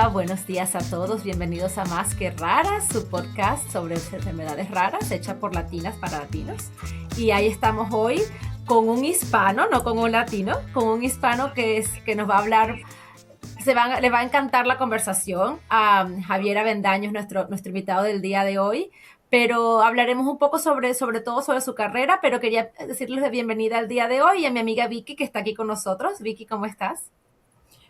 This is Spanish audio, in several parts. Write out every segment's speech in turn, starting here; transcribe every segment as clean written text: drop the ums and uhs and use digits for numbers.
buenos días a todos. Bienvenidos a Más que Raras, su podcast sobre enfermedades raras, hecha por latinas para latinos. Y ahí estamos hoy con un hispano, no con un latino, con un hispano que nos va a hablar. Le va a encantar la conversación. Javier Avendaño es nuestro invitado del día de hoy, pero hablaremos un poco sobre todo sobre su carrera, pero quería decirles de bienvenida al día de hoy y a mi amiga Vicky, que está aquí con nosotros. Vicky, ¿cómo estás?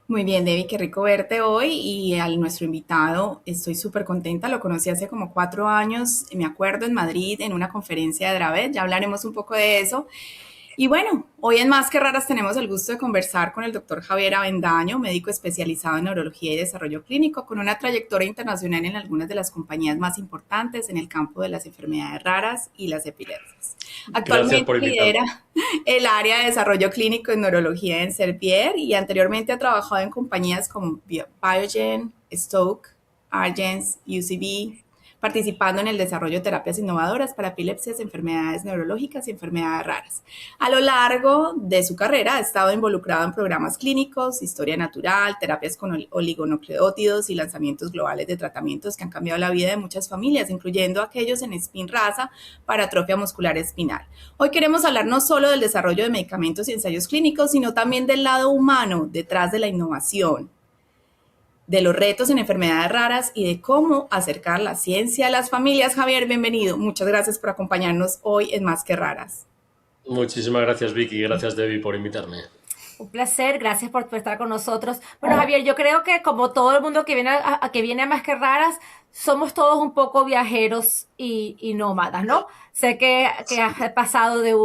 Muy bien, Debbie, qué rico verte hoy y a nuestro invitado. Estoy súper contenta, lo conocí hace como 4 años, me acuerdo, en Madrid, en una conferencia de Dravet, ya hablaremos un poco de eso. Y bueno, hoy en Más que Raras tenemos el gusto de conversar con el doctor Javier Avendaño, médico especializado en neurología y desarrollo clínico, con una trayectoria internacional en algunas de las compañías más importantes en el campo de las enfermedades raras y las epilepsias. Gracias Actualmente por invitarme. lidera el área de desarrollo clínico en neurología en Servier y anteriormente ha trabajado en compañías como Biogen, Stoke, Argens, UCB, participando en el desarrollo de terapias innovadoras para epilepsias, enfermedades neurológicas y enfermedades raras. A lo largo de su carrera ha estado involucrado en programas clínicos, historia natural, terapias con oligonucleótidos y lanzamientos globales de tratamientos que han cambiado la vida de muchas familias, incluyendo aquellos en Spinraza para atrofia muscular espinal. Hoy queremos hablar no solo del desarrollo de medicamentos y ensayos clínicos, sino también del lado humano detrás de la innovación, de los retos en enfermedades raras y de cómo acercar la ciencia a las familias. Javier, bienvenido. Muchas gracias por acompañarnos hoy en Más que Raras. Muchísimas gracias, Vicky. Gracias, Debbie, por invitarme. Un placer, gracias por estar con nosotros. Bueno, Javier, yo creo que como todo el mundo que viene a Más que Raras, somos todos un poco viajeros y nómadas, ¿no? Sé que has pasado de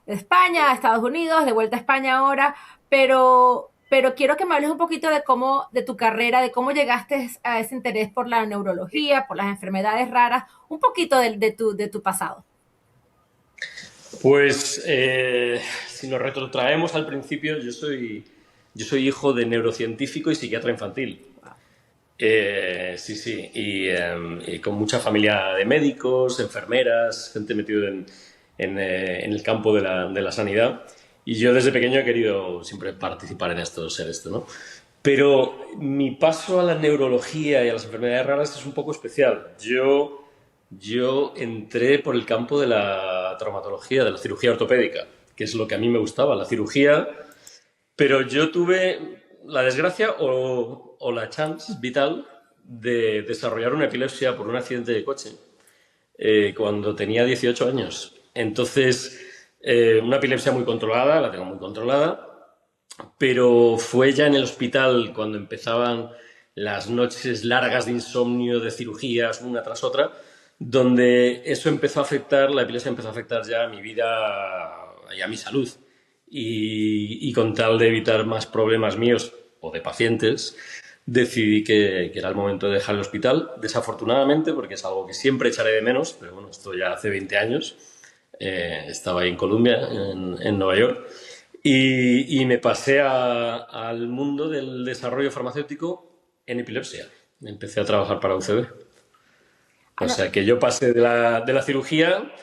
España a Estados Unidos, de vuelta a España ahora, pero quiero que me hables un poquito de tu carrera, de cómo llegaste a ese interés por la neurología, por las enfermedades raras, un poquito de tu pasado. Pues, si nos retrotraemos al principio, yo soy hijo de neurocientífico y psiquiatra infantil. Sí, y con mucha familia de médicos, enfermeras, gente metida en el campo de la sanidad. Y yo desde pequeño he querido siempre participar en esto, ser esto, ¿no? Pero mi paso a la neurología y a las enfermedades raras es un poco especial. Yo entré por el campo de la traumatología, de la cirugía ortopédica, que es lo que a mí me gustaba, la cirugía, pero yo tuve la desgracia o la chance vital de desarrollar una epilepsia por un accidente de coche cuando tenía 18 años. Entonces, una epilepsia muy controlada, la tengo muy controlada, pero fue ya en el hospital cuando empezaban las noches largas de insomnio, de cirugías, una tras otra, donde eso empezó a afectar, la epilepsia empezó a afectar ya a mi vida y a mi salud. Y con tal de evitar más problemas míos o de pacientes, decidí que era el momento de dejar el hospital, desafortunadamente, porque es algo que siempre echaré de menos, pero bueno, esto ya hace 20 años. Estaba ahí en Columbia, en Nueva York, y me pasé al mundo del desarrollo farmacéutico en epilepsia. Empecé a trabajar para UCB. O sea que yo pasé de la cirugía,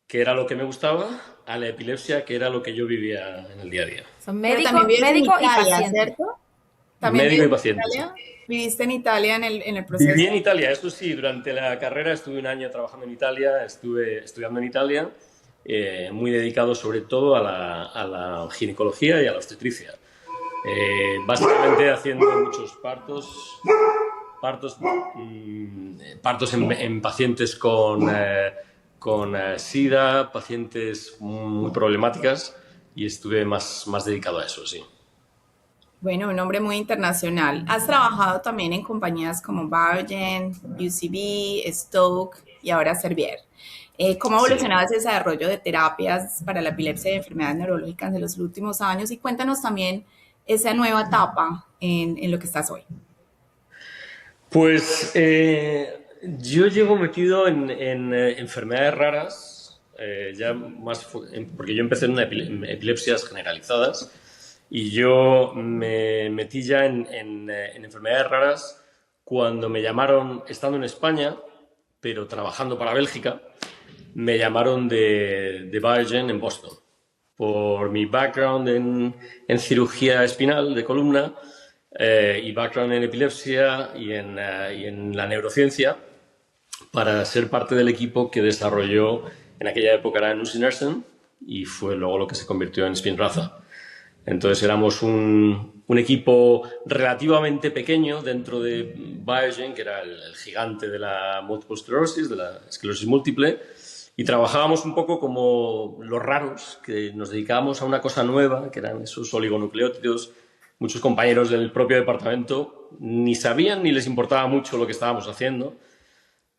que era lo que me gustaba, a la epilepsia, que era lo que yo vivía en el día a día. Son médico y paciente, ¿cierto? ¿También médico y viviste en paciente, Italia? sí. ¿Viviste en Italia en el proceso? Viví en Italia, eso sí, durante la carrera estuve un año trabajando en Italia, estuve estudiando en Italia, muy dedicado sobre todo a la ginecología y a la obstetricia. Básicamente haciendo muchos partos en pacientes con SIDA, pacientes muy problemáticas, y estuve más dedicado a eso, sí. Bueno, un nombre muy internacional. Has trabajado también en compañías como Biogen, UCB, Stoke y ahora Servier. ¿Cómo ha evolucionado ese desarrollo de terapias para la epilepsia y enfermedades neurológicas en los últimos años? Y cuéntanos también esa nueva etapa en lo que estás hoy. Pues yo llevo metido en enfermedades raras, ya más porque yo empecé en epilepsias generalizadas, y yo me metí ya en enfermedades raras cuando me llamaron, estando en España, pero trabajando para Bélgica, me llamaron de Biogen en Boston. Por mi background en cirugía espinal de columna, y background en epilepsia y en la neurociencia para ser parte del equipo que desarrolló, en aquella época era nusinersen, y fue luego lo que se convirtió en Spinraza. Entonces éramos un equipo relativamente pequeño dentro de Biogen, que era el gigante de la multiple sclerosis, de la esclerosis múltiple, y trabajábamos un poco como los raros, que nos dedicábamos a una cosa nueva, que eran esos oligonucleótidos. Muchos compañeros del propio departamento ni sabían ni les importaba mucho lo que estábamos haciendo,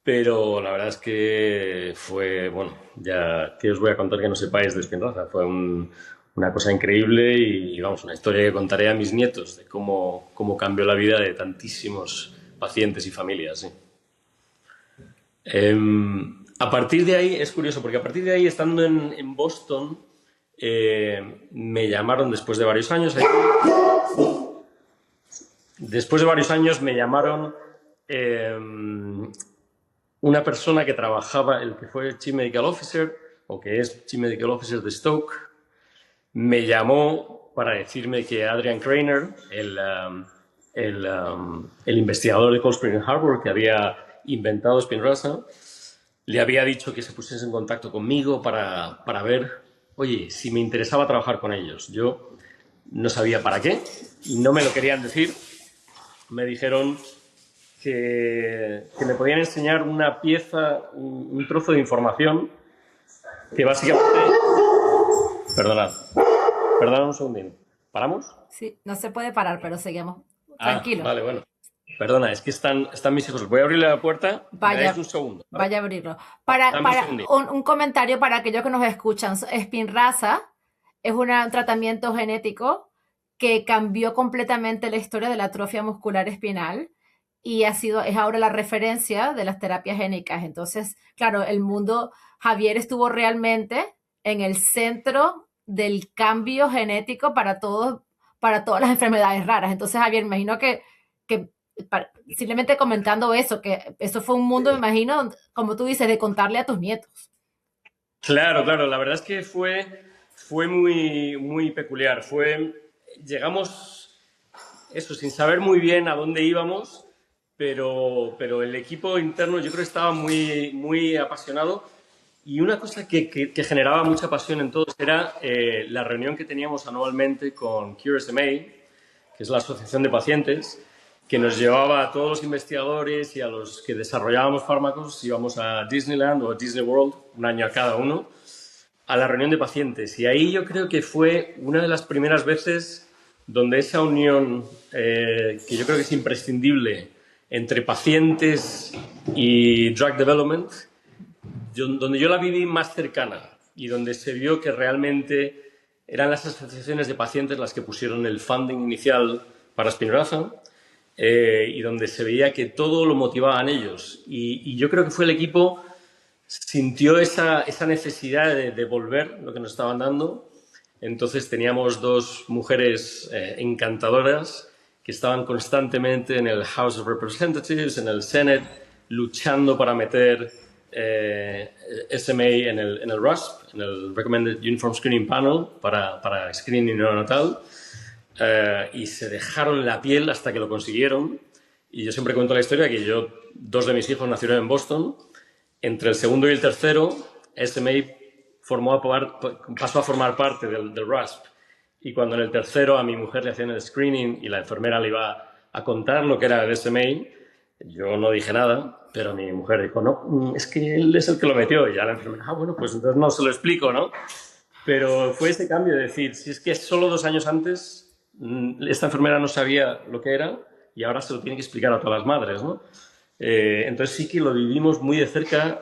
pero la verdad es que fue, bueno, ya que os voy a contar que no sepáis de Spinraza, fue una cosa increíble y, vamos, una historia que contaré a mis nietos de cómo cambió la vida de tantísimos pacientes y familias. ¿Sí? A partir de ahí, es curioso, porque a partir de ahí, estando en Boston, me llamaron después de varios años. Después de varios años me llamaron una persona que trabajaba, el que fue Chief Medical Officer, o que es Chief Medical Officer de Stoke, me llamó para decirme que Adrian Krainer, el investigador de Cold Spring Harbor que había inventado Spinraza, le había dicho que se pusiese en contacto conmigo para ver, oye, si me interesaba trabajar con ellos. Yo no sabía para qué y no me lo querían decir. Me dijeron que me podían enseñar una pieza, un trozo de información que básicamente... Perdonad un segundín. ¿Paramos? Sí, no se puede parar, pero seguimos. Tranquilo. Vale, bueno. Perdona, es que están mis hijos. Voy a abrirle la puerta. Vaya, un segundo. ¿Vale? Vaya a abrirlo. Un comentario para aquellos que nos escuchan. Spinraza es un tratamiento genético que cambió completamente la historia de la atrofia muscular espinal y es ahora la referencia de las terapias génicas. Entonces, claro, Javier estuvo realmente en el centro del cambio genético para todas las enfermedades raras. Entonces, Javier, me imagino que simplemente comentando eso, que eso fue un mundo, me imagino, como tú dices, de contarle a tus nietos. Claro, la verdad es que fue muy, muy peculiar. Llegamos, eso, sin saber muy bien a dónde íbamos, pero el equipo interno yo creo que estaba muy, muy apasionado. Y una cosa que generaba mucha pasión en todos era la reunión que teníamos anualmente con CureSMA, que es la asociación de pacientes, que nos llevaba a todos los investigadores y a los que desarrollábamos fármacos, íbamos a Disneyland o a Disney World, un año a cada uno, a la reunión de pacientes. Y ahí yo creo que fue una de las primeras veces donde esa unión, que yo creo que es imprescindible, entre pacientes y drug development, donde yo la viví más cercana y donde se vio que realmente eran las asociaciones de pacientes las que pusieron el funding inicial para Spinraza, y donde se veía que todo lo motivaban ellos. Y yo creo que fue el equipo, sintió esa necesidad de devolver lo que nos estaban dando. Entonces teníamos dos mujeres encantadoras que estaban constantemente en el House of Representatives, en el Senate, luchando para meter SMA en el RUSP, en el Recommended Uniform Screening Panel para screening neonatal. Y se dejaron la piel hasta que lo consiguieron. Y yo siempre cuento la historia que dos de mis hijos nacieron en Boston. Entre el segundo y el tercero, SMA pasó a formar parte del RUSP. Y cuando en el tercero a mi mujer le hacían el screening y la enfermera le iba a contar lo que era el SMA, yo no dije nada, pero mi mujer dijo, no, es que él es el que lo metió. Y ya la enfermera, bueno, pues entonces no se lo explico, ¿no? Pero fue ese cambio de decir, si es que solo 2 años antes esta enfermera no sabía lo que era y ahora se lo tiene que explicar a todas las madres, ¿no? Entonces sí que lo vivimos muy de cerca,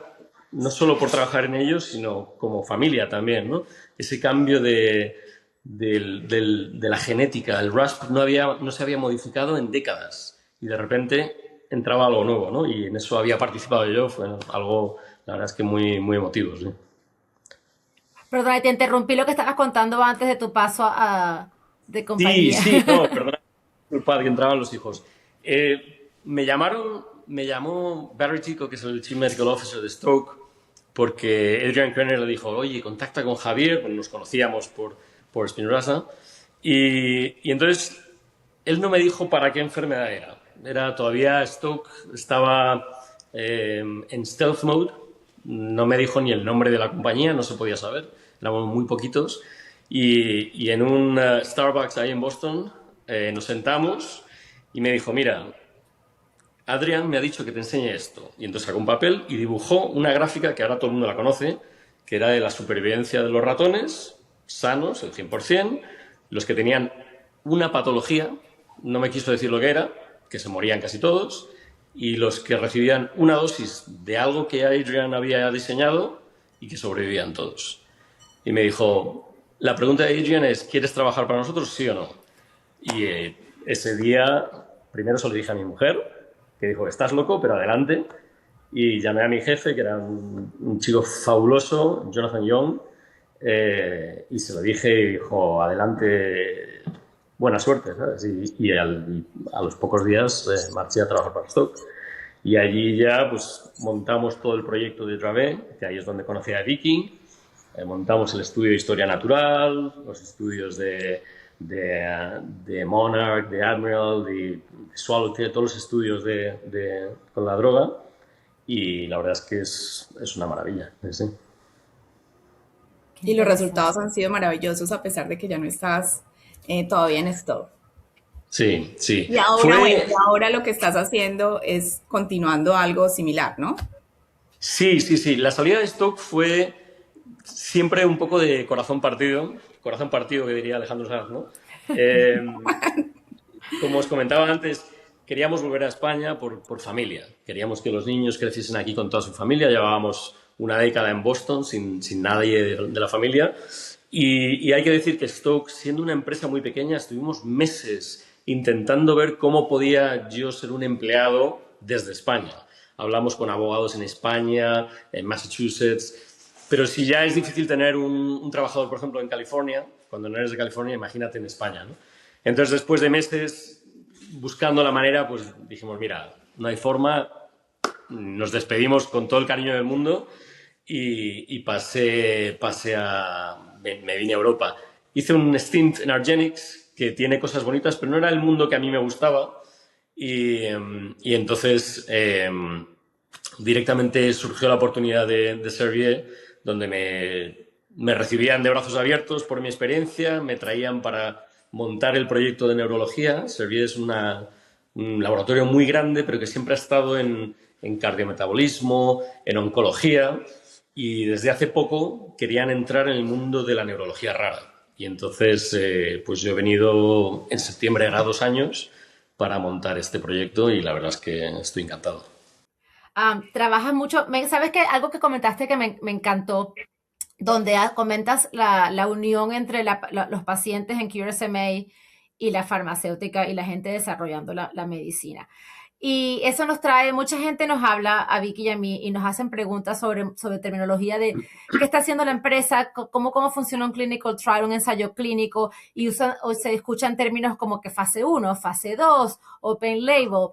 no solo por trabajar en ellos, sino como familia también, ¿no? Ese cambio de la genética. El RUSP no se había modificado en décadas y de repente entraba algo nuevo, ¿no? Y en eso había participado yo, fue algo, la verdad es que muy, muy emotivo, ¿sí? Perdona, te interrumpí lo que estabas contando antes de tu paso de compañía. Sí, no, perdona, culpa que entraban los hijos. Me llamó Barry Tico, que es el Chief Medical Officer de Stoke, porque Adrian Krainer le dijo, oye, contacta con Javier, bueno, nos conocíamos por Spinraza, y entonces él no me dijo para qué enfermedad era. Todavía Stoke estaba en stealth mode. No me dijo ni el nombre de la compañía, no se podía saber. Éramos muy poquitos. Y en un Starbucks ahí en Boston nos sentamos y me dijo, mira, Adrian me ha dicho que te enseñe esto. Y entonces sacó un papel y dibujó una gráfica que ahora todo el mundo la conoce, que era de la supervivencia de los ratones sanos, el 100%, los que tenían una patología, no me quiso decir lo que era, que se morían casi todos, y los que recibían una dosis de algo que Adrian había diseñado y que sobrevivían todos. Y me dijo, la pregunta de Adrian es, ¿quieres trabajar para nosotros, sí o no? Y ese día, primero se lo dije a mi mujer, que dijo, estás loco, pero adelante. Y llamé a mi jefe, que era un chico fabuloso, Jonathan Young, y se lo dije y dijo, adelante, buena suerte, ¿sabes? Y a los pocos días marché a trabajar para Stoke. Y allí ya pues montamos todo el proyecto de Dravet, que ahí es donde conocí a Vicky, montamos el estudio de historia natural, los estudios de Monarch, de Admiral, de Swallowtail, todos los estudios con la droga, y la verdad es que es una maravilla. Sí. Y los resultados han sido maravillosos a pesar de que ya no estás todavía en Stoke. Sí, sí. Y ahora, ahora lo que estás haciendo es continuando algo similar, ¿no? Sí, sí, sí. La salida de Stoke fue siempre un poco de corazón partido que diría Alejandro Sanz, ¿no? Como os comentaba antes, queríamos volver a España por familia. Queríamos que los niños creciesen aquí con toda su familia. Llevábamos una década en Boston sin nadie de la familia. Y hay que decir que Stoke, siendo una empresa muy pequeña, estuvimos meses intentando ver cómo podía yo ser un empleado desde España. Hablamos con abogados en España, en Massachusetts, pero si ya es difícil tener un trabajador, por ejemplo, en California, cuando no eres de California, imagínate en España, ¿no? Entonces, después de meses buscando la manera, pues dijimos, mira, no hay forma, nos despedimos con todo el cariño del mundo y me vine a Europa. Hice un stint en Argenix, que tiene cosas bonitas, pero no era el mundo que a mí me gustaba. Y entonces directamente surgió la oportunidad de Servier, donde me recibían de brazos abiertos por mi experiencia, me traían para montar el proyecto de neurología. Servier es un laboratorio muy grande, pero que siempre ha estado en cardiometabolismo, en oncología, y desde hace poco querían entrar en el mundo de la neurología rara. Y entonces, pues yo he venido en septiembre, hará 2 años, para montar este proyecto y la verdad es que estoy encantado. Trabajas mucho, ¿sabes qué? Algo que comentaste que me encantó, donde comentas la unión entre los pacientes en QSMA y la farmacéutica y la gente desarrollando la medicina. Y eso nos trae, mucha gente nos habla a Vicky y a mí y nos hacen preguntas sobre terminología de qué está haciendo la empresa, cómo funciona un clinical trial, un ensayo clínico, y o se escuchan términos como que fase 1, fase 2, open label.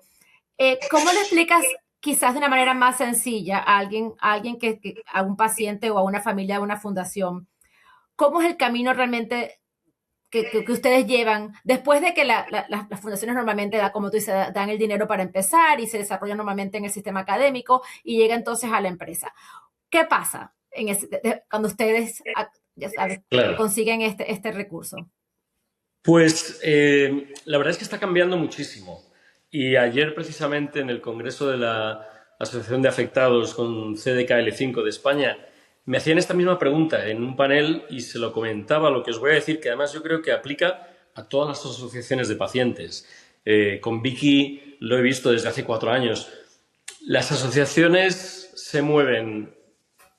¿Cómo le explicas quizás de una manera más sencilla a alguien a un paciente o a una familia, a una fundación, cómo es el camino realmente que ustedes llevan después de que las fundaciones normalmente, como tú dices, dan el dinero para empezar y se desarrollan normalmente en el sistema académico y llega entonces a la empresa? ¿Qué pasa cuando ustedes, ya sabes, claro, consiguen este recurso? Pues la verdad es que está cambiando muchísimo. Y ayer precisamente en el Congreso de la Asociación de Afectados con CDKL5 de España me hacían esta misma pregunta en un panel y se lo comentaba, lo que os voy a decir, que además yo creo que aplica a todas las asociaciones de pacientes. Con Vicky lo he visto desde hace 4 años. Las asociaciones se mueven,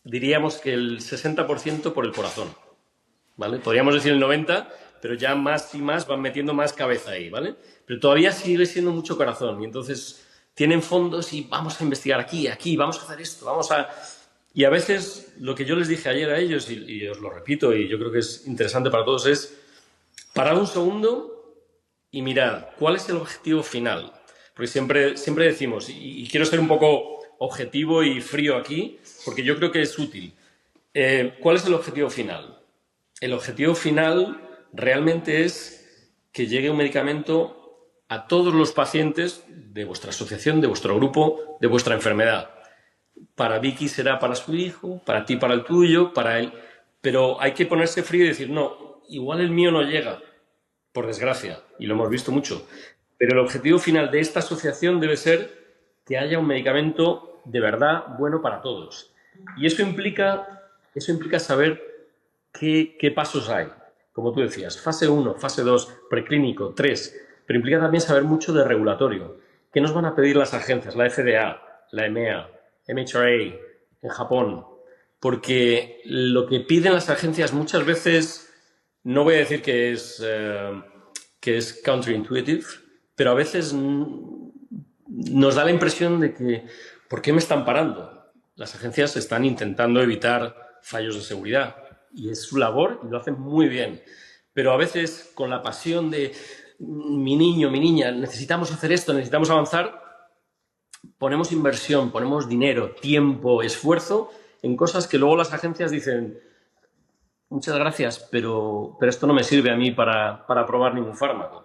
diríamos que el 60% por el corazón, ¿vale? Podríamos decir el 90%, pero ya más y más van metiendo más cabeza ahí, ¿vale? Pero todavía sigue siendo mucho corazón y entonces tienen fondos y vamos a investigar aquí, vamos a hacer esto, Y a veces lo que yo les dije ayer a ellos, y os lo repito, y yo creo que es interesante para todos, es parar un segundo y mirar cuál es el objetivo final. Porque siempre decimos, y quiero ser un poco objetivo y frío aquí, porque yo creo que es útil. ¿Cuál es el objetivo final? El objetivo final realmente es que llegue un medicamento a todos los pacientes de vuestra asociación, de vuestro grupo, de vuestra enfermedad. Para Vicky será para su hijo, para ti para el tuyo, para él. Pero hay que ponerse frío y decir, no, igual el mío no llega, por desgracia, y lo hemos visto mucho. Pero el objetivo final de esta asociación debe ser que haya un medicamento de verdad bueno para todos. Y eso implica saber qué pasos hay. Como tú decías, fase 1, fase 2, preclínico, 3. Pero implica también saber mucho de regulatorio. ¿Qué nos van a pedir las agencias? La FDA, la EMEA, MHRA, en Japón. Porque lo que piden las agencias muchas veces, no voy a decir que es counterintuitive, pero a veces nos da la impresión de que, ¿por qué me están parando? Las agencias están intentando evitar fallos de seguridad y es su labor y lo hacen muy bien. Pero a veces, con la pasión de mi niño, mi niña, necesitamos hacer esto, necesitamos avanzar, ponemos inversión, ponemos dinero, tiempo, esfuerzo en cosas que luego las agencias dicen, muchas gracias, pero esto no me sirve a mí para probar ningún fármaco.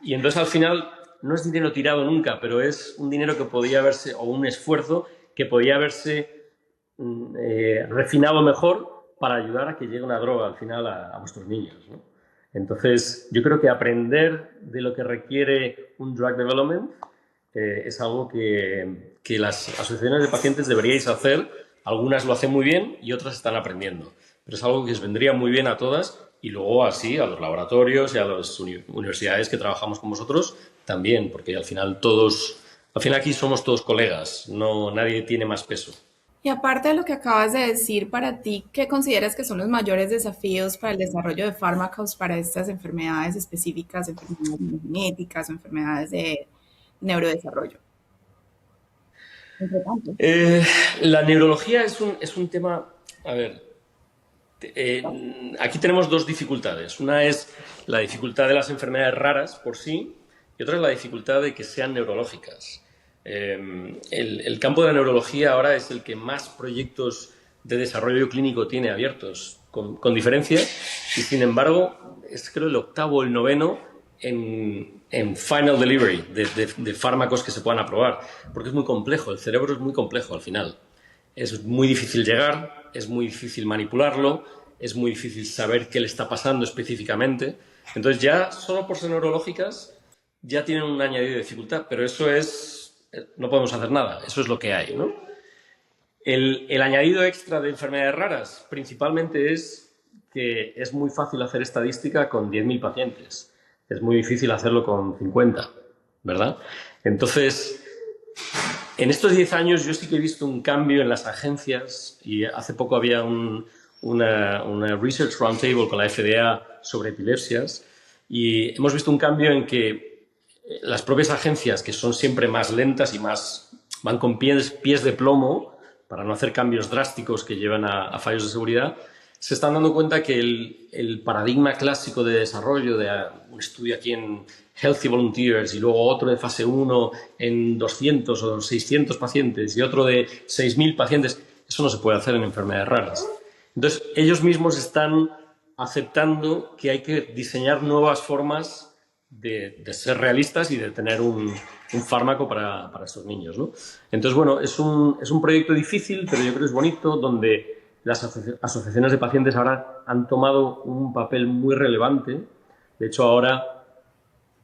Y entonces al final no es dinero tirado nunca, pero es un dinero que podía haberse, o un esfuerzo que podía haberse refinado mejor para ayudar a que llegue una droga al final a vuestros niños, ¿no? Entonces, yo creo que aprender de lo que requiere un drug development es algo que las asociaciones de pacientes deberíais hacer. Algunas lo hacen muy bien y otras están aprendiendo. Pero es algo que os vendría muy bien a todas y luego así a los laboratorios y a las universidades que trabajamos con vosotros también, porque al final aquí somos todos colegas, nadie tiene más peso. Y aparte de lo que acabas de decir, para ti, ¿qué consideras que son los mayores desafíos para el desarrollo de fármacos para estas enfermedades específicas, enfermedades genéticas o enfermedades de neurodesarrollo? La neurología es un tema, a ver, aquí tenemos dos dificultades. Una es la dificultad de las enfermedades raras por sí y otra es la dificultad de que sean neurológicas. El campo de la neurología ahora es el que más proyectos de desarrollo clínico tiene abiertos, con diferencia, y sin embargo es creo el octavo o el noveno en final delivery de fármacos que se puedan aprobar, porque es muy complejo, el cerebro es muy complejo al final. Es muy difícil llegar, es muy difícil manipularlo, es muy difícil saber qué le está pasando específicamente. Entonces ya solo por ser neurológicas ya tienen un añadido de dificultad, pero no podemos hacer nada, eso es lo que hay, ¿no? El añadido extra de enfermedades raras principalmente es que es muy fácil hacer estadística con 10.000 pacientes. Es muy difícil hacerlo con 50, ¿verdad? Entonces, en estos 10 años yo sí que he visto un cambio en las agencias y hace poco había una Research Roundtable con la FDA sobre epilepsias y hemos visto un cambio en que las propias agencias, que son siempre más lentas y van con pies de plomo para no hacer cambios drásticos que llevan a fallos de seguridad, se están dando cuenta que el paradigma clásico de desarrollo de un estudio aquí en Healthy Volunteers y luego otro de fase 1 en 200 o 600 pacientes y otro de 6.000 pacientes, eso no se puede hacer en enfermedades raras. Entonces, ellos mismos están aceptando que hay que diseñar nuevas formas de ser realistas y de tener un fármaco para estos niños, ¿no? Entonces, bueno, es un proyecto difícil, pero yo creo que es bonito, donde las asociaciones de pacientes ahora han tomado un papel muy relevante. De hecho, ahora,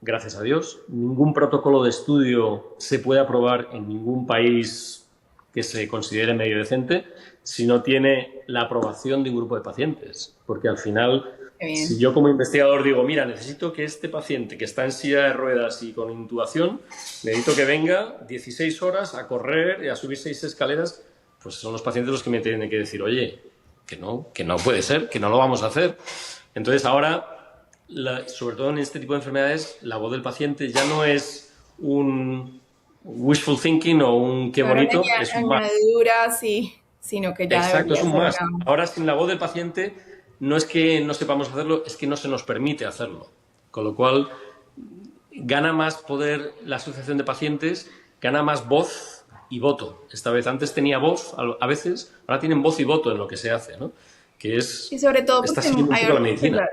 gracias a Dios, ningún protocolo de estudio se puede aprobar en ningún país que se considere medio decente si no tiene la aprobación de un grupo de pacientes. Porque al final, si yo como investigador digo, mira, necesito que este paciente que está en silla de ruedas y con intubación, necesito que venga 16 horas a correr y a subir 6 escaleras, pues son los pacientes los que me tienen que decir, oye, que no puede ser, que no lo vamos a hacer. Entonces ahora, sobre todo en este tipo de enfermedades, la voz del paciente ya no es un wishful thinking o un qué bonito, es un más. Sí, sino que ya exacto, es un más. Ahora sin la voz del paciente no es que no sepamos hacerlo, es que no se nos permite hacerlo. Con lo cual, gana más poder la asociación de pacientes, gana más voz y voto. Esta vez, antes tenía voz a veces, ahora tienen voz y voto en lo que se hace, ¿no? Que es, y sobre todo porque la medicina.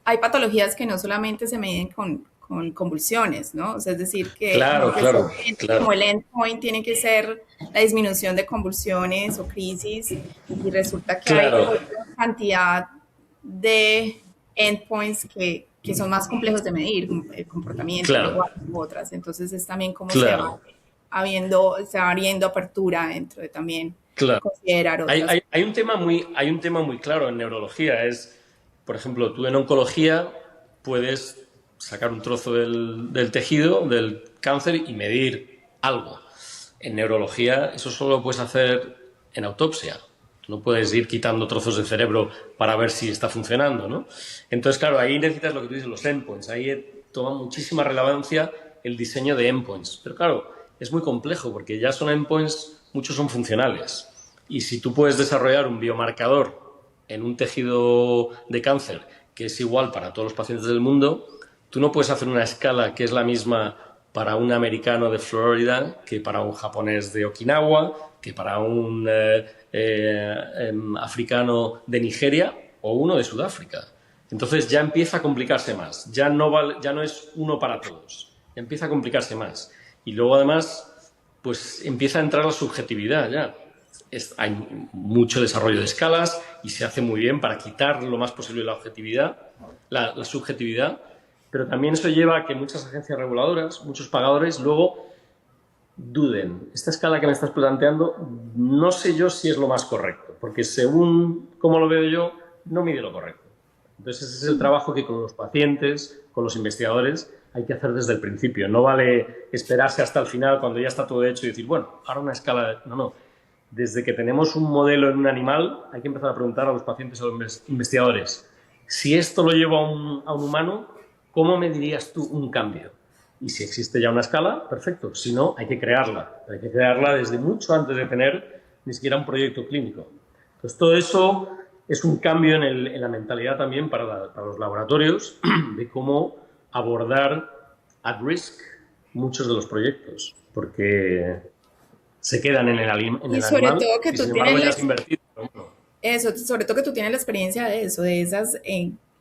Hay patologías que no solamente se miden con con convulsiones, ¿no? O sea, es decir, que Claro, claro, como claro, el endpoint tiene que ser la disminución de convulsiones o crisis, y resulta que hay claro, otra cantidad de endpoints que son más complejos de medir, como el comportamiento, el claro, lenguaje u otras. Entonces es también como claro, se va abriendo apertura dentro de también claro. considerar otras. Hay un tema muy claro en neurología. Es, por ejemplo, tú en oncología puedes sacar un trozo del tejido, del cáncer y medir algo. En neurología eso solo lo puedes hacer en autopsia. Tú no puedes ir quitando trozos de cerebro para ver si está funcionando, ¿no? Entonces, claro, ahí necesitas lo que tú dices, los endpoints. Ahí toma muchísima relevancia el diseño de endpoints. Pero claro, es muy complejo porque ya son endpoints, muchos son funcionales. Y si tú puedes desarrollar un biomarcador en un tejido de cáncer que es igual para todos los pacientes del mundo, tú no puedes hacer una escala que es la misma para un americano de Florida que para un japonés de Okinawa, que para un africano de Nigeria o uno de Sudáfrica. Entonces ya empieza a complicarse más. Ya no es uno para todos. Ya empieza a complicarse más. Y luego además, pues empieza a entrar la subjetividad ya. Hay mucho desarrollo de escalas y se hace muy bien para quitar lo más posible la objetividad, la subjetividad, pero también eso lleva a que muchas agencias reguladoras, muchos pagadores, luego duden. Esta escala que me estás planteando, no sé yo si es lo más correcto, porque según cómo lo veo yo, no mide lo correcto. Entonces ese es el trabajo que con los pacientes, con los investigadores, hay que hacer desde el principio. No vale esperarse hasta el final cuando ya está todo hecho y decir, bueno, ahora una escala... No, no. Desde que tenemos un modelo en un animal, hay que empezar a preguntar a los pacientes, a los investigadores, si esto lo llevo a un humano, ¿cómo medirías tú un cambio? Y si existe ya una escala, perfecto. Si no, hay que crearla. Hay que crearla desde mucho antes de tener ni siquiera un proyecto clínico. Entonces, todo eso es un cambio en la mentalidad también para los laboratorios de cómo abordar at risk muchos de los proyectos. Porque se quedan en el Y sobre animal todo que y tú sin embargo tienes ya has invertido. Bueno, eso, sobre todo que tú tienes la experiencia de eso, de esas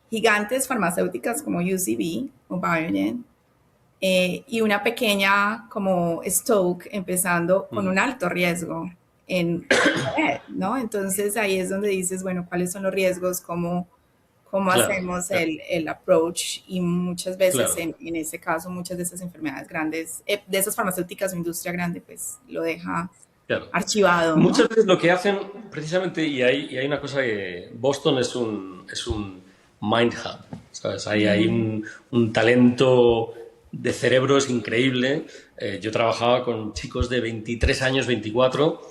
gigantes farmacéuticas como UCB o Biogen, y una pequeña como Stoke empezando con un alto riesgo en la red, ¿no? Entonces ahí es donde dices, bueno, ¿cuáles son los riesgos? ¿Cómo claro, hacemos claro, el approach? Y muchas veces, claro. en ese caso, muchas de esas enfermedades grandes, de esas farmacéuticas o industria grande, pues lo deja Claro. archivado, ¿no? Muchas veces lo que hacen, precisamente, y hay una cosa que Boston es un mind hub, ¿sabes? Hay un talento de cerebros increíble. Yo trabajaba con chicos de 23 años, 24,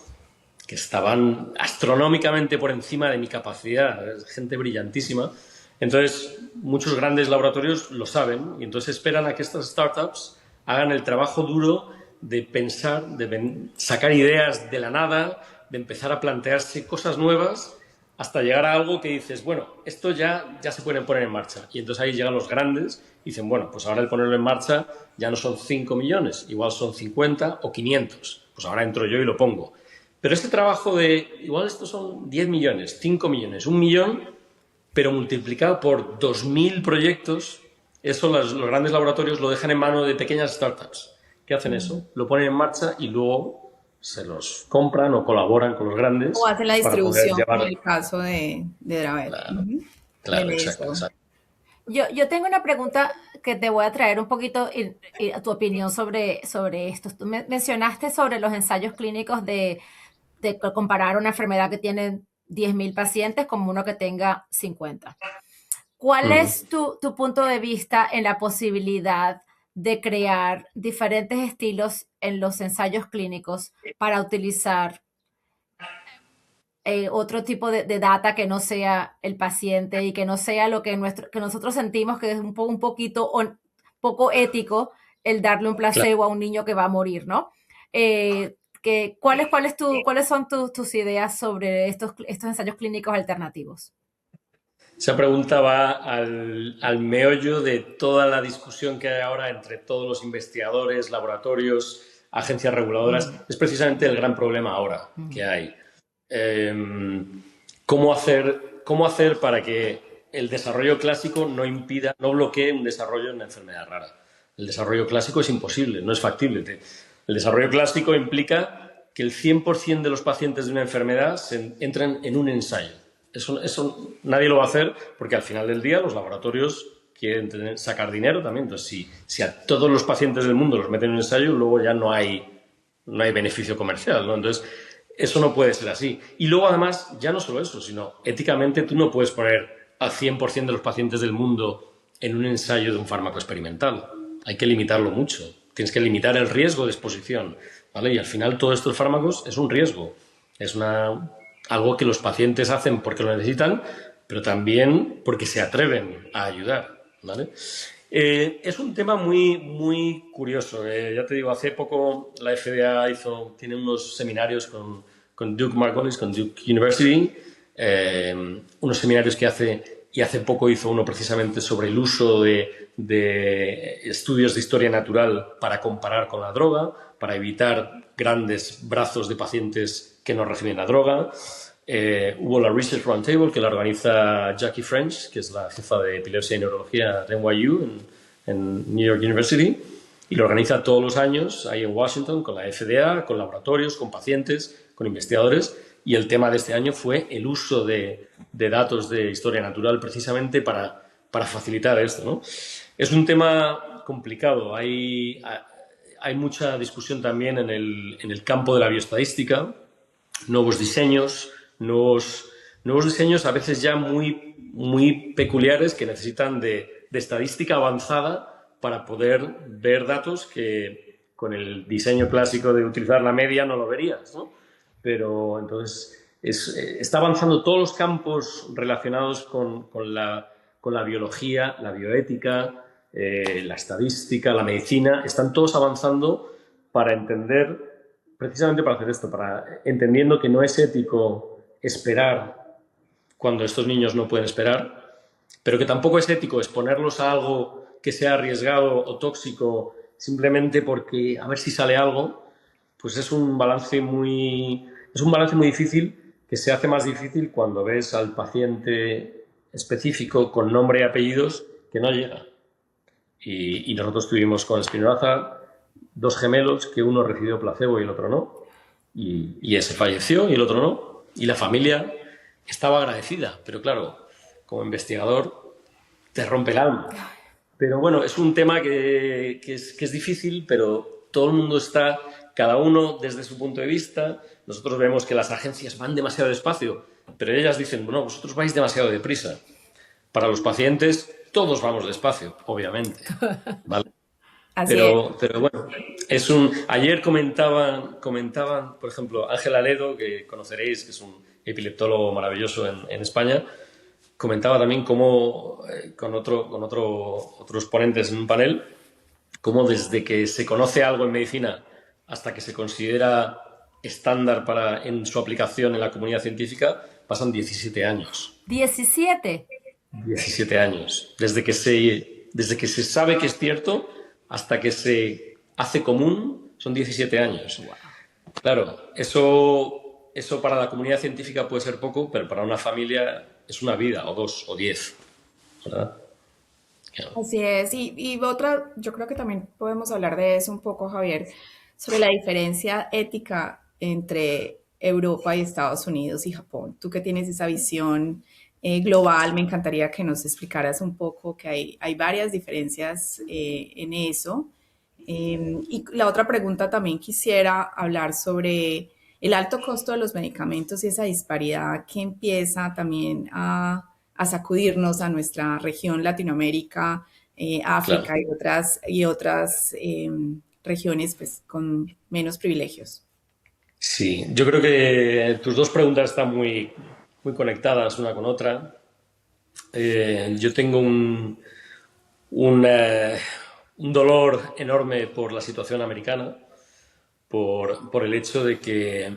que estaban astronómicamente por encima de mi capacidad, gente brillantísima. Entonces, muchos grandes laboratorios lo saben y entonces esperan a que estas startups hagan el trabajo duro de pensar, de sacar ideas de la nada, de empezar a plantearse cosas nuevas hasta llegar a algo que dices, bueno, esto ya se puede poner en marcha. Y entonces ahí llegan los grandes y dicen, bueno, pues ahora el ponerlo en marcha ya no son 5 millones, igual son 50 o 500. Pues ahora entro yo y lo pongo. Pero este trabajo de, igual estos son 10 millones, 5 millones, 1 millón, pero multiplicado por 2.000 proyectos, eso los grandes laboratorios lo dejan en manos de pequeñas startups. ¿Qué hacen eso? Lo ponen en marcha y luego se los compran o colaboran con los O grandes hacen la para poder distribución, como llevar... en el caso de Dravet. Claro, De claro, exacto, eso. exacto. Yo tengo una pregunta que te voy a traer un poquito a tu opinión sobre esto. Tú mencionaste sobre los ensayos clínicos de comparar una enfermedad que tiene 10.000 pacientes como uno que tenga 50. ¿Cuál es tu punto de vista en la posibilidad de crear diferentes estilos en los ensayos clínicos para utilizar otro tipo de data que no sea el paciente y que no sea lo que, que nosotros sentimos que es un poquito poco ético el darle un Claro. placebo a un niño que va a morir, ¿no? ¿Cuáles son tus ideas sobre estos ensayos clínicos alternativos? Esa pregunta va al meollo de toda la discusión que hay ahora entre todos los investigadores, laboratorios, agencias reguladoras. Es precisamente el gran problema ahora que hay. ¿Cómo hacer para que el desarrollo clásico no bloquee un desarrollo en una enfermedad rara? El desarrollo clásico es imposible, no es factible. El desarrollo clásico implica que el 100% de los pacientes de una enfermedad entran en un ensayo. Eso nadie lo va a hacer porque al final del día los laboratorios quieren sacar dinero también. Entonces, si a todos los pacientes del mundo los meten en un ensayo, luego ya no hay beneficio comercial, ¿no? Entonces, eso no puede ser así. Y luego, además, ya no solo eso, sino éticamente tú no puedes poner al 100% de los pacientes del mundo en un ensayo de un fármaco experimental. Hay que limitarlo mucho. Tienes que limitar el riesgo de exposición, ¿vale? Y al final todos estos fármacos es un riesgo. Es algo que los pacientes hacen porque lo necesitan, pero también porque se atreven a ayudar, ¿vale? Es un tema muy, muy curioso. Ya te digo, hace poco la FDA tiene unos seminarios con Duke Margolis, con Duke University, unos seminarios que hace poco hizo uno precisamente sobre el uso de estudios de historia natural para comparar con la droga, para evitar grandes brazos de pacientes que no reciben la droga. Hubo la Research Roundtable, que la organiza Jackie French, que es la jefa de epilepsia y neurología de NYU en New York University, y lo organiza todos los años ahí en Washington con la FDA, con laboratorios, con pacientes, con investigadores, y el tema de este año fue el uso de datos de historia natural precisamente para facilitar esto, ¿no? Es un tema complicado. Hay mucha discusión también en el campo de la bioestadística, nuevos diseños a veces ya muy, muy peculiares que necesitan de estadística avanzada para poder ver datos que con el diseño clásico de utilizar la media no lo verías, ¿no? Pero entonces está avanzando todos los campos relacionados con la biología, la bioética, la estadística, la medicina, están todos avanzando para entender, precisamente para hacer esto, entendiendo que no es ético esperar cuando estos niños no pueden esperar, pero que tampoco es ético exponerlos a algo que sea arriesgado o tóxico simplemente porque a ver si sale algo, pues es un balance muy difícil, que se hace más difícil cuando ves al paciente específico con nombre y apellidos que no llega. Y nosotros tuvimos con Spinraza 2 gemelos, que uno recibió placebo y el otro no, y ese falleció y el otro no. Y la familia estaba agradecida, pero claro, como investigador te rompe el alma. Pero bueno, es un tema que es difícil, pero todo el mundo está, cada uno desde su punto de vista. Nosotros vemos que las agencias van demasiado despacio, pero ellas dicen, bueno, vosotros vais demasiado deprisa. Para los pacientes, todos vamos despacio, obviamente, ¿vale? Pero bueno, ayer comentaban, por ejemplo, Ángel Aledo, que conoceréis, que es un epileptólogo maravilloso en España, comentaba también cómo, con otros ponentes en un panel, cómo desde que se conoce algo en medicina hasta que se considera estándar en su aplicación en la comunidad científica, pasan 17 años. ¿17? 17 años. Desde que se sabe que es cierto hasta que se hace común, son 17 años. Wow. Claro, eso para la comunidad científica puede ser poco, pero para una familia es una vida, o 2, o 10, ¿verdad? Así es, y otra, yo creo que también podemos hablar de eso un poco, Javier, sobre la diferencia ética entre Europa y Estados Unidos y Japón. Tú que tienes esa visión global, me encantaría que nos explicaras un poco que hay varias diferencias en eso. Y la otra pregunta también quisiera hablar sobre el alto costo de los medicamentos y esa disparidad que empieza también a sacudirnos a nuestra región Latinoamérica, África, claro, y otras regiones pues, con menos privilegios. Sí, yo creo que tus dos preguntas están muy, muy conectadas una con otra. Yo tengo un dolor enorme por la situación americana, por el hecho de que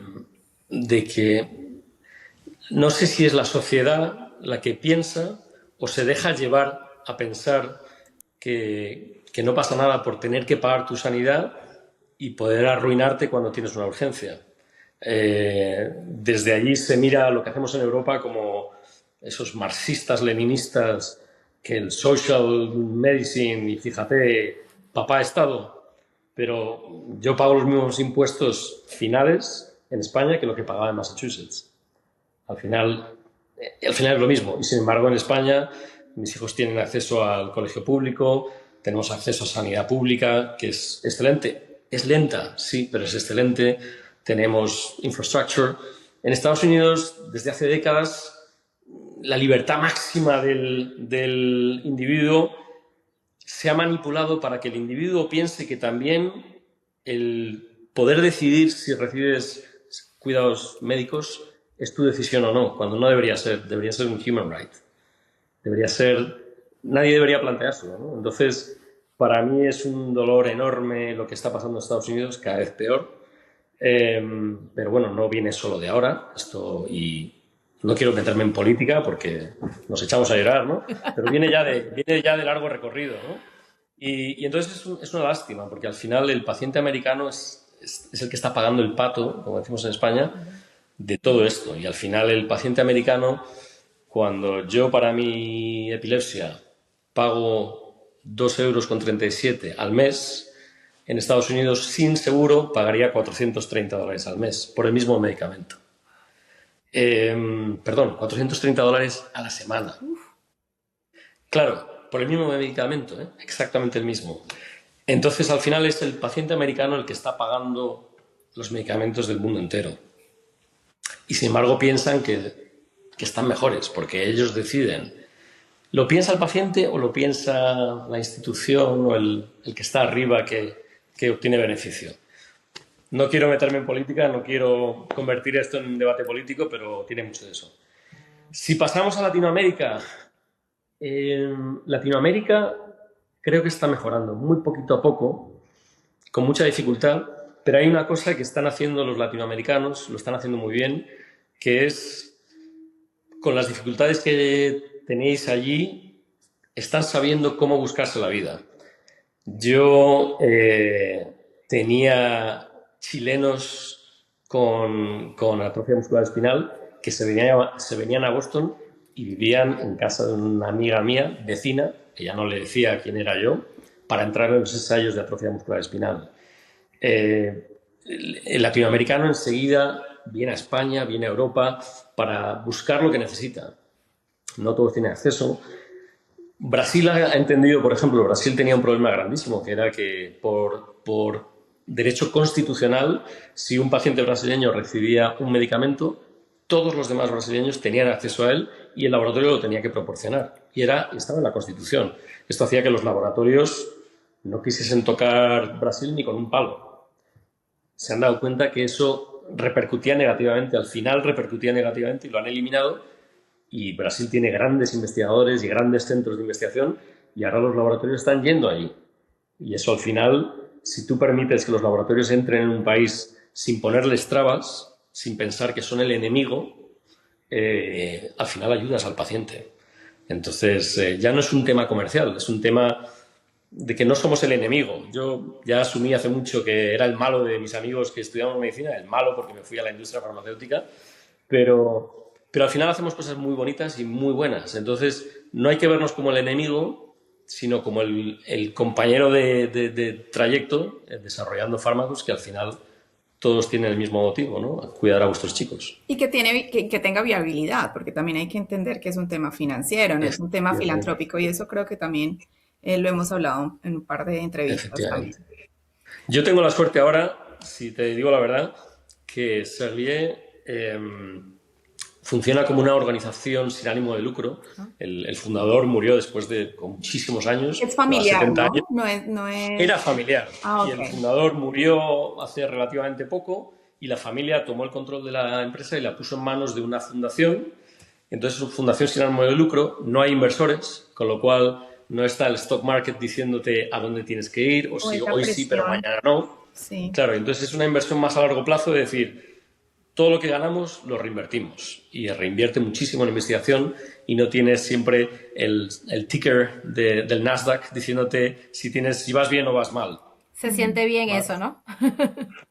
no sé si es la sociedad la que piensa o se deja llevar a pensar que no pasa nada por tener que pagar tu sanidad y poder arruinarte cuando tienes una urgencia. Desde allí se mira lo que hacemos en Europa como esos marxistas, leninistas, que el social medicine, y fíjate, papá Estado, pero yo pago los mismos impuestos finales en España que lo que pagaba en Massachusetts. Al final es lo mismo. Y sin embargo, en España mis hijos tienen acceso al colegio público, tenemos acceso a sanidad pública, que es excelente. Es lenta, sí, pero es excelente. Tenemos infrastructure. En Estados Unidos, desde hace décadas, la libertad máxima del individuo se ha manipulado para que el individuo piense que también el poder decidir si recibes cuidados médicos es tu decisión o no, cuando no debería ser. Debería ser un human right. Debería ser... Nadie debería planteárselo, ¿no? Entonces, para mí es un dolor enorme lo que está pasando en Estados Unidos, cada vez peor. Pero bueno, no viene solo de ahora. Y no quiero meterme en política porque nos echamos a llorar, ¿no? Pero viene ya de largo recorrido, ¿no? Y entonces es una lástima, porque al final el paciente americano es el que está pagando el pato, como decimos en España, de todo esto. Y al final el paciente americano, cuando yo para mi epilepsia pago 2,37 € al mes, en Estados Unidos sin seguro pagaría $430 al mes por el mismo medicamento. Perdón, $430 a la semana. Claro, por el mismo medicamento, ¿eh? Exactamente el mismo. Entonces, al final es el paciente americano el que está pagando los medicamentos del mundo entero. Y sin embargo piensan que están mejores, porque ellos deciden. ¿Lo piensa el paciente o lo piensa la institución o el que está arriba que obtiene beneficio? No quiero meterme en política, no quiero convertir esto en un debate político, pero tiene mucho de eso. Si pasamos a Latinoamérica, Latinoamérica creo que está mejorando muy poquito a poco, con mucha dificultad, pero hay una cosa que están haciendo los latinoamericanos, lo están haciendo muy bien, que es, con las dificultades que tenéis allí, están sabiendo cómo buscarse la vida. Yo tenía chilenos con atrofia muscular espinal que se venían a Boston y vivían en casa de una amiga mía, vecina, que ya no le decía quién era yo, para entrar en los ensayos de atrofia muscular espinal. El latinoamericano enseguida viene a España, viene a Europa para buscar lo que necesita. No todos tienen acceso. Brasil ha entendido, por ejemplo, Brasil tenía un problema grandísimo, que era que por derecho constitucional, si un paciente brasileño recibía un medicamento, todos los demás brasileños tenían acceso a él y el laboratorio lo tenía que proporcionar. Y estaba en la Constitución. Esto hacía que los laboratorios no quisiesen tocar Brasil ni con un palo. Se han dado cuenta que eso repercutía negativamente, al final repercutía negativamente y lo han eliminado. Y Brasil tiene grandes investigadores y grandes centros de investigación y ahora los laboratorios están yendo allí. Y eso al final, si tú permites que los laboratorios entren en un país sin ponerles trabas, sin pensar que son el enemigo, al final ayudas al paciente. Entonces, ya no es un tema comercial, es un tema de que no somos el enemigo. Yo ya asumí hace mucho que era el malo de mis amigos que estudiamos medicina, el malo porque me fui a la industria farmacéutica, pero al final hacemos cosas muy bonitas y muy buenas. Entonces, no hay que vernos como el enemigo, sino como el compañero de trayecto, desarrollando fármacos que al final todos tienen el mismo motivo, ¿no? Cuidar a vuestros chicos. Y que tenga viabilidad, porque también hay que entender que es un tema financiero, no es un tema filantrópico, y eso creo que también lo hemos hablado en un par de entrevistas también. Yo tengo la suerte ahora, si te digo la verdad, que Servier funciona como una organización sin ánimo de lucro. El fundador murió después con muchísimos años. Es familiar, 70 años. No es... Era familiar. Okay. Y el fundador murió hace relativamente poco y la familia tomó el control de la empresa y la puso en manos de una fundación. Entonces es una fundación sin ánimo de lucro, no hay inversores, con lo cual no está el stock market diciéndote a dónde tienes que ir, o si hoy sí, pero mañana no. Sí. Claro, entonces es una inversión más a largo plazo, de decir, todo lo que ganamos lo reinvertimos y reinvierte muchísimo en investigación y no tienes siempre el ticker del Nasdaq diciéndote si vas bien o vas mal. Se siente bien eso, ¿no?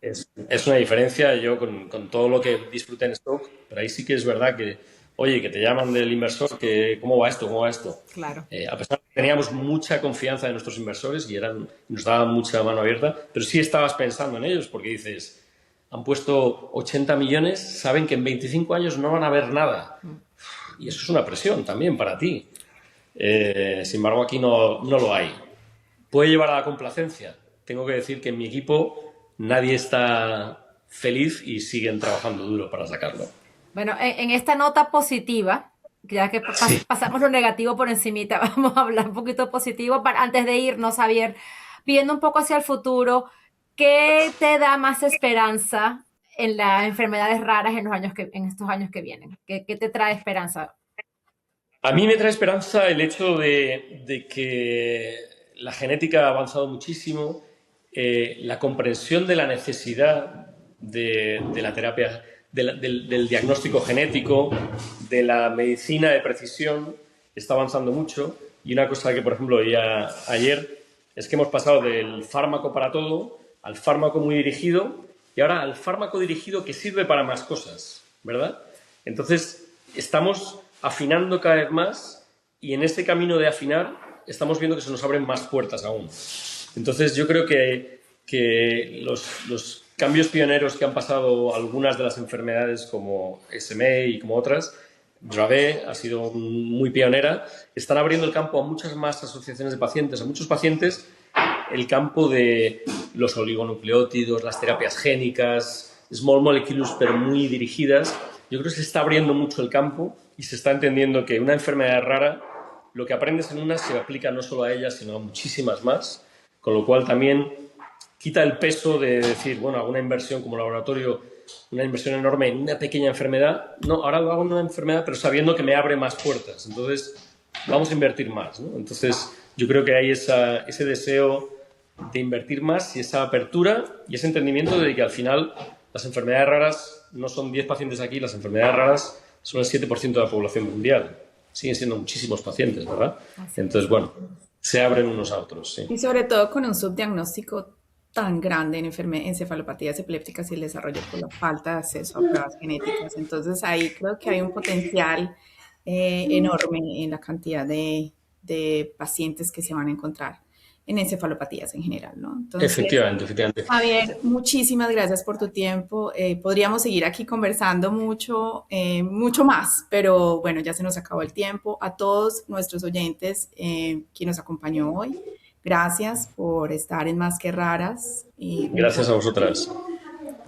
Es una diferencia. Yo con todo lo que disfruté en stock, pero ahí sí que es verdad que oye, que te llaman del inversor, que ¿cómo va esto? ¿Cómo va esto? Claro. A pesar de que teníamos mucha confianza en nuestros inversores y nos daban mucha mano abierta, pero sí estabas pensando en ellos porque dices, han puesto 80 millones, saben que en 25 años no van a ver nada. Y eso es una presión también para ti. Sin embargo, aquí no lo hay. ¿Puede llevar a la complacencia? Tengo que decir que en mi equipo nadie está feliz y siguen trabajando duro para sacarlo. Bueno, en esta nota positiva, ya que pasamos lo negativo por encimita, vamos a hablar un poquito positivo antes de irnos, Javier, viendo un poco hacia el futuro, ¿qué te da más esperanza en las enfermedades raras en estos años que vienen? ¿Qué te trae esperanza? A mí me trae esperanza el hecho de que la genética ha avanzado muchísimo, la comprensión de la necesidad de la terapia, del diagnóstico genético, de la medicina de precisión, está avanzando mucho. Y una cosa que, por ejemplo, veía ayer es que hemos pasado del fármaco para todo al fármaco muy dirigido y ahora al fármaco dirigido que sirve para más cosas, ¿verdad? Entonces, estamos afinando cada vez más y en este camino de afinar estamos viendo que se nos abren más puertas aún. Entonces, yo creo que los cambios pioneros que han pasado algunas de las enfermedades como SMA y como otras, Dravet ha sido muy pionera, están abriendo el campo a muchas más asociaciones de pacientes, a muchos pacientes, el campo de los oligonucleótidos, las terapias génicas, small molecules, pero muy dirigidas. Yo creo que se está abriendo mucho el campo y se está entendiendo que una enfermedad rara, lo que aprendes en una se aplica no solo a ella, sino a muchísimas más, con lo cual también quita el peso de decir, bueno, hago una inversión como laboratorio, una inversión enorme en una pequeña enfermedad. No, ahora lo hago en una enfermedad, pero sabiendo que me abre más puertas. Entonces, vamos a invertir más, ¿no? Entonces, yo creo que hay ese deseo de invertir más y esa apertura y ese entendimiento de que al final las enfermedades raras no son 10 pacientes aquí, las enfermedades raras son el 7% de la población mundial. Siguen siendo muchísimos pacientes, ¿verdad? Entonces, bueno, se abren unos a otros, sí. Y sobre todo con un subdiagnóstico tan grande en encefalopatías epilépticas y el desarrollo por la falta de acceso a pruebas genéticas. Entonces, ahí creo que hay un potencial enorme en la cantidad de pacientes que se van a encontrar en encefalopatías en general, ¿no? Entonces, efectivamente. Javier, muchísimas gracias por tu tiempo. Podríamos seguir aquí conversando mucho más, pero bueno, ya se nos acabó el tiempo. A todos nuestros oyentes que nos acompañó hoy, gracias por estar en Más que Raras. Gracias a vosotras.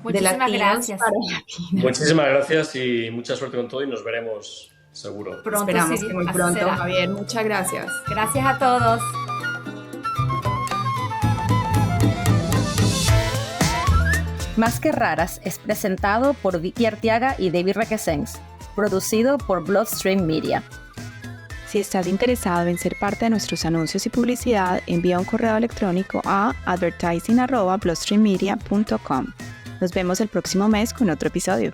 Muchísimas gracias. Muchísimas gracias y mucha suerte con todo y nos veremos seguro. Pronto, esperamos que muy pronto, será. Javier, muchas gracias. Gracias a todos. Más que Raras es presentado por Vicky Arteaga y David Requesens, producido por Bloodstream Media. Si estás interesado en ser parte de nuestros anuncios y publicidad, envía un correo electrónico a advertising@bloodstreammedia.com. Nos vemos el próximo mes con otro episodio.